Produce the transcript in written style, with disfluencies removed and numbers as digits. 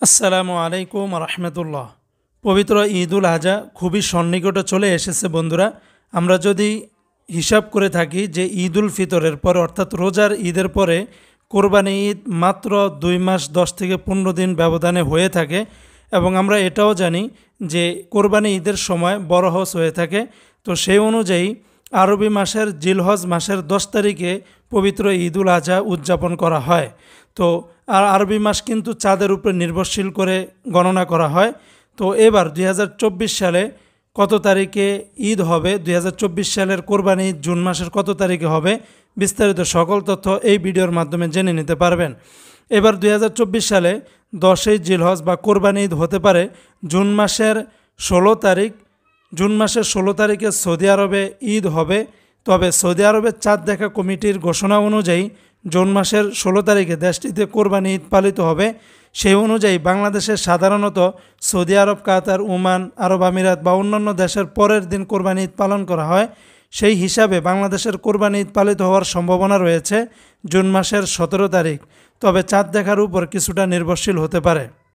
আসসালামু আলাইকুম রহমতুল্লাহ। পবিত্র ঈদুল আজহা খুবই সন্নিকটে চলে এসেছে বন্ধুরা। আমরা যদি হিসাব করে থাকি যে ঈদুল ফিতরের পরে অর্থাৎ রোজার ঈদের পরে কোরবানি ঈদ মাত্র 2 মাস 10 থেকে 15 দিন ব্যবধানে হয়ে থাকে, এবং আমরা এটাও জানি যে কোরবানি ঈদের সময় বড় হজ হয়ে থাকে। তো সেই অনুযায়ী আরবি মাসের জিলহজ মাসের 10 তারিখে পবিত্র ঈদুল আজহা উদযাপন করা হয়। তো আরবি মাস কিন্তু চাঁদের উপরে নির্ভরশীল করে গণনা করা হয়। তো এবার 2024 সালে কত তারিখে ঈদ হবে, 2024 সালের কোরবানি ঈদ জুন মাসের কত তারিখে হবে, বিস্তারিত সকল তথ্য এই ভিডিওর মাধ্যমে জেনে নিতে পারবেন। এবার 2024 সালে 10ই জিলহজ বা কোরবানি ঈদ হতে পারে জুন মাসের 16 তারিখ। জুন মাসের 16 তারিখে সৌদি আরবে ঈদ হবে। তবে সৌদি আরবের চাঁদ দেখা কমিটির ঘোষণা অনুযায়ী জুন মাসের 16 তারিখে দেশটিতে কোরবানি ঈদ পালিত হবে। সেই অনুযায়ী বাংলাদেশে সাধারণত সৌদি আরব, কাতার, ওমান, আরব আমিরাত বা অন্যান্য দেশের পরের দিন কোরবানি ঈদ পালন করা হয়। সেই হিসাবে বাংলাদেশের কোরবানি ঈদ পালিত হওয়ার সম্ভাবনা রয়েছে জুন মাসের 17 তারিখ। তবে চাঁদ দেখার উপর কিছুটা নির্ভরশীল হতে পারে।